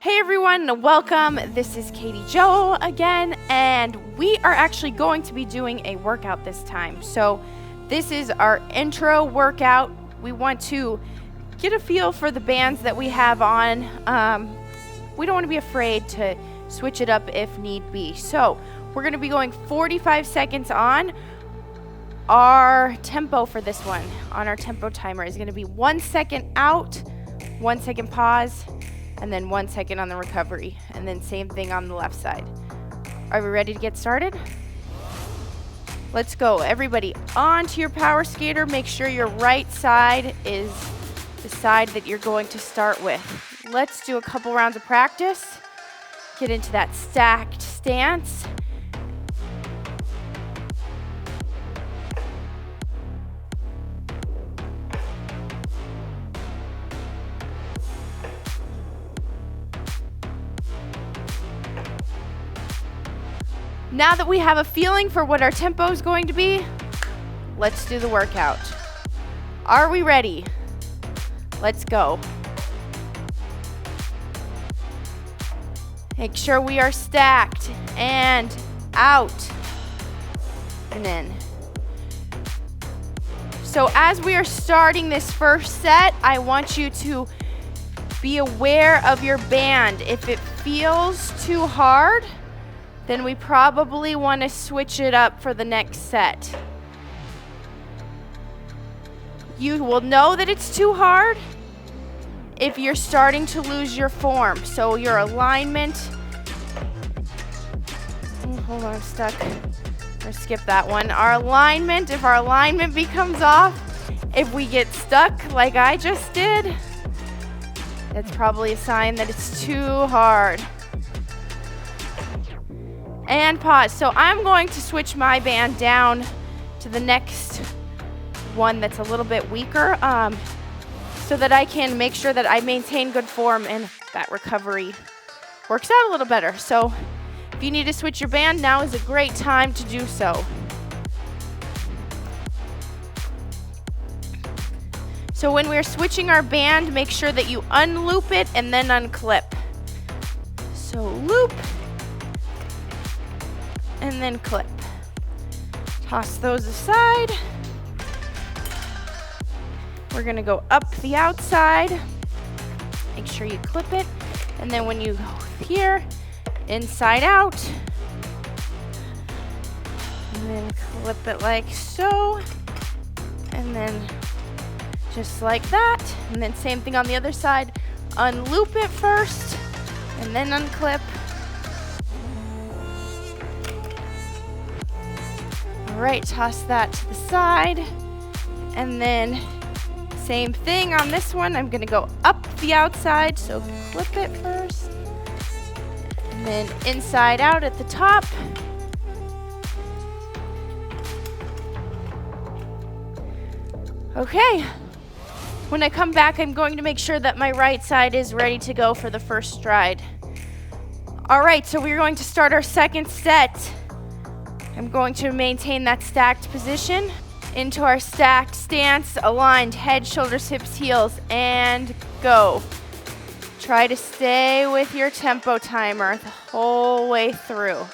Hey everyone, welcome. This is Katie Jo again, and we are actually going to be doing a workout this time. So this is our intro workout. We want to get a feel for the bands that we have on. We don't want to be afraid to switch it up if need be. So we're going to be going 45 seconds on. Our tempo for this one, on our tempo timer, is going to be 1 second out, 1 second pause, and then 1 second on the recovery, and then same thing on the left side. Are we ready to get started? Let's go. Everybody onto your power skater. Make sure your right side is the side that you're going to start with. Let's do a couple rounds of practice. Get into that stacked stance. Now that we have a feeling for what our tempo is going to be, let's do the workout. Are we ready? Let's go. Make sure we are stacked and out and in. So as we are starting this first set, I want you to be aware of your band. If it feels too hard, then we probably want to switch it up for the next set. You will know that it's too hard if you're starting to lose your form. So your alignment, hold on, I'm stuck. Or skip that one. Our alignment, if our alignment becomes off, if we get stuck like I just did, that's probably a sign that it's too hard. And pause. So I'm going to switch my band down to the next one that's a little bit weaker, so that I can make sure that I maintain good form and that recovery works out a little better. So if you need to switch your band, now is a great time to do so. So when we're switching our band, make sure that you unloop it and then unclip. So loop, and then clip. Toss those aside. We're gonna go up the outside. Make sure you clip it. And then when you go here, inside out. And then clip it like so. And then just like that. And then same thing on the other side. Unloop it first, and then unclip. All right, toss that to the side, and then same thing on this one. I'm gonna go up the outside, so clip it first, and then inside out at the top. Okay, when I come back, I'm going to make sure that my right side is ready to go for the first stride. All right, so we're going to start our second set. I'm going to maintain that stacked position into our stacked stance, aligned head, shoulders, hips, heels, and go. Try to stay with your tempo timer the whole way through.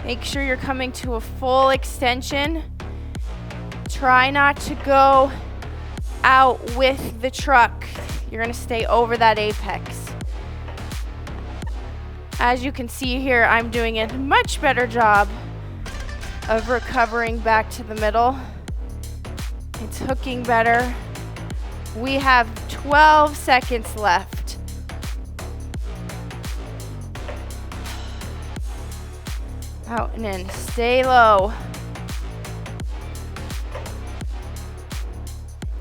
Make sure you're coming to a full extension. Try not to go out with the truck. You're gonna stay over that apex. As you can see here, I'm doing a much better job of recovering back to the middle. It's hooking better. We have 12 seconds left. Out and in, stay low.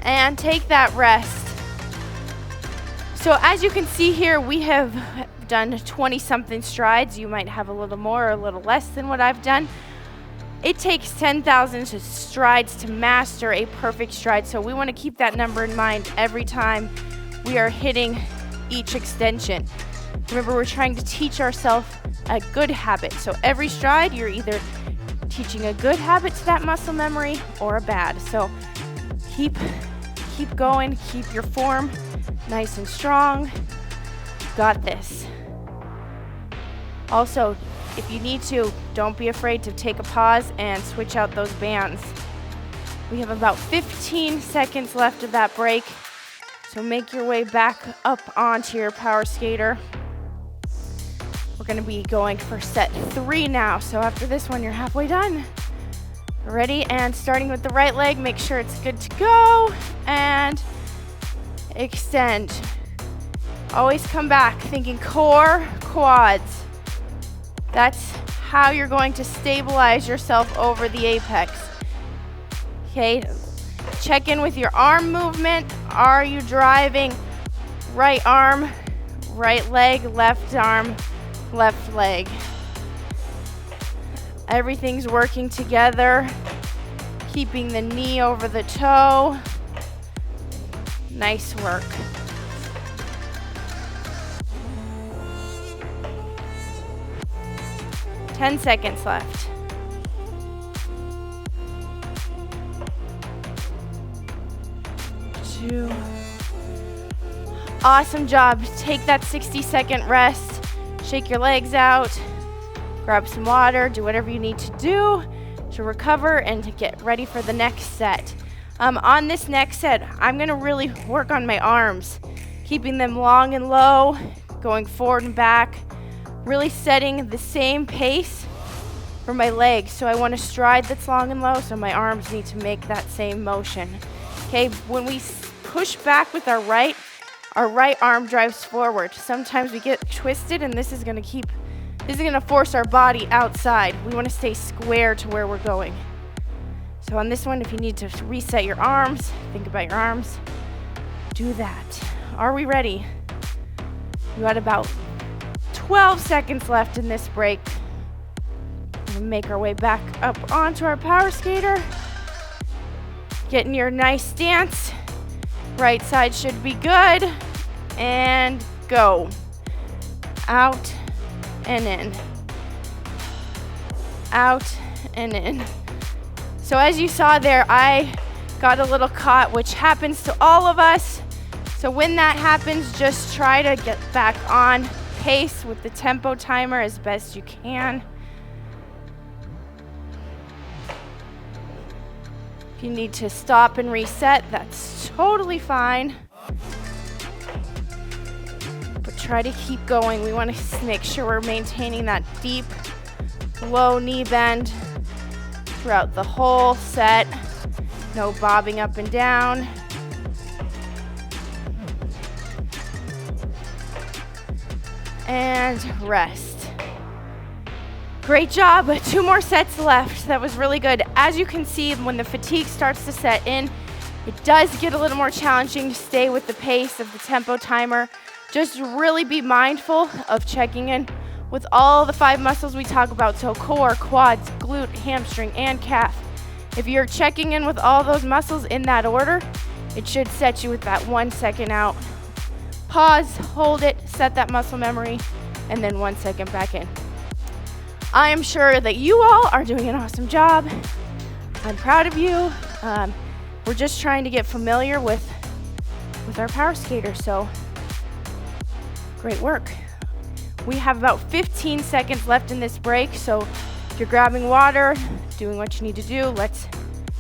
And take that rest. So as you can see here, we have done 20-something strides. You might have a little more or a little less than what I've done. It takes 10,000 strides to master a perfect stride, so we want to keep that number in mind every time we are hitting each extension. Remember, we're trying to teach ourselves a good habit, so every stride you're either teaching a good habit to that muscle memory or a bad. So keep keep going. Keep your form nice and strong. Got this. Also, if you need to, don't be afraid to take a pause and switch out those bands. We have about 15 seconds left of that break, so make your way back up onto your power skater. We're gonna be going for set 3 now, so after this one, you're halfway done. Ready, and starting with the right leg, make sure it's good to go, and extend. Always come back, thinking core, quads. That's how you're going to stabilize yourself over the apex. Okay, check in with your arm movement. Are you driving right arm, right leg, left arm, left leg? Everything's working together, keeping the knee over the toe. Nice work. Ten seconds left. 2. Awesome job. Take that 60-second rest. Shake your legs out. Grab some water. Do whatever you need to do to recover and to get ready for the next set. On this next set, I'm going to really work on my arms, keeping them long and low, going forward and back, really setting the same pace for my legs. So I want a stride that's long and low, so my arms need to make that same motion. Okay, when we push back with our right arm drives forward. Sometimes we get twisted, and this is gonna force our body outside. We wanna stay square to where we're going. So on this one, if you need to reset your arms, think about your arms, do that. Are we ready? We got about 12 seconds left in this break. We'll make our way back up onto our power skater. Get in your nice stance. Right side should be good. And go. Out and in. Out and in. So as you saw there, I got a little caught, which happens to all of us. So when that happens, just try to get back on pace with the tempo timer as best you can. If you need to stop and reset, that's totally fine. But try to keep going. We want to make sure we're maintaining that deep, low knee bend throughout the whole set. No bobbing up and down. And rest. Great job. 2 more sets left. That was really good. As you can see, when the fatigue starts to set in, it does get a little more challenging to stay with the pace of the tempo timer. Just really be mindful of checking in with all the 5 muscles we talk about. So core, quads, glute, hamstring, and calf. If you're checking in with all those muscles in that order, it should set you with that 1 second out. Pause, hold it, set that muscle memory, and then 1 second back in. I am sure that you all are doing an awesome job. I'm proud of you. We're just trying to get familiar with our power skaters, so great work. We have about 15 seconds left in this break, so if you're grabbing water, doing what you need to do, let's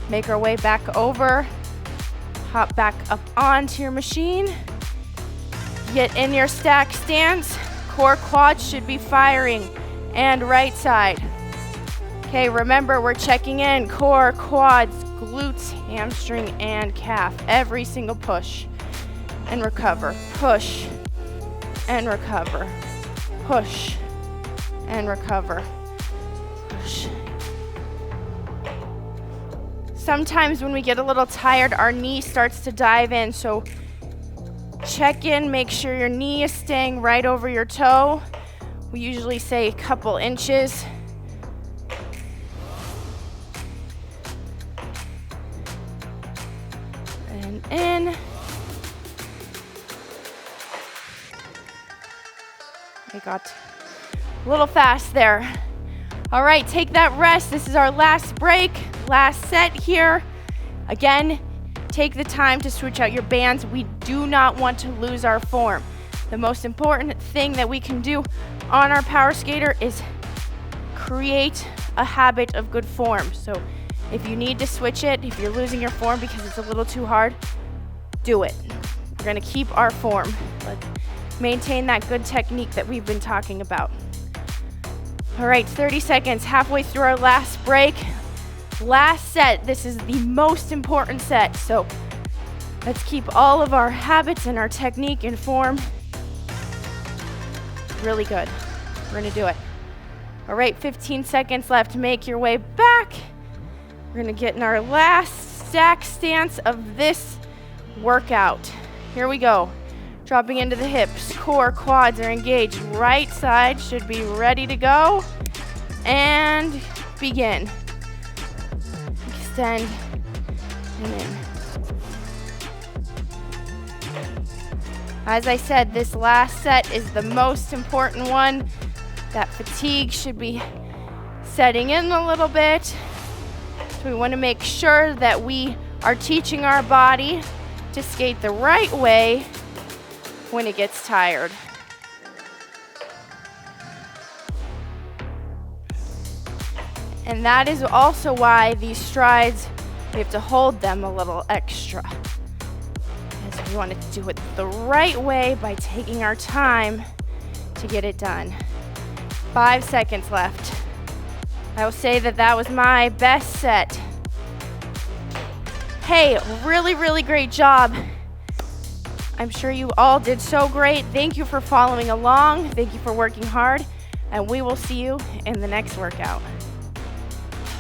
make our way back over. Hop back up onto your machine. Get in your stack stance. Core quads should be firing. And right side. Okay, remember we're checking in core, quads, glutes, hamstring, and calf. Every single push and recover. Push and recover. Push and recover. Push. Sometimes when we get a little tired, our knee starts to dive in, so check in, make sure your knee is staying right over your toe. We usually say a couple inches. And in. I got a little fast there. All right, take that rest. This is our last break, last set here. Again, take the time to switch out your bands. We do not want to lose our form. The most important thing that we can do on our power skater is create a habit of good form. So if you need to switch it, if you're losing your form because it's a little too hard, do it. We're gonna keep our form. Let's maintain that good technique that we've been talking about. All right, 30 seconds, halfway through our last break. Last set, this is the most important set. So let's keep all of our habits and our technique and form really good. We're gonna do it. All right, 15 seconds left. Make your way back. We're gonna get in our last stack stance of this workout. Here we go. Dropping into the hips, core, quads are engaged. Right side should be ready to go. And begin. Extend and in. As I said, this last set is the most important one. That fatigue should be setting in a little bit. So we want to make sure that we are teaching our body to skate the right way when it gets tired. And that is also why these strides, we have to hold them a little extra. Because we want to do it the right way by taking our time to get it done. 5 seconds left. I will say that that was my best set. Hey, really, really great job. I'm sure you all did so great. Thank you for following along. Thank you for working hard. And we will see you in the next workout.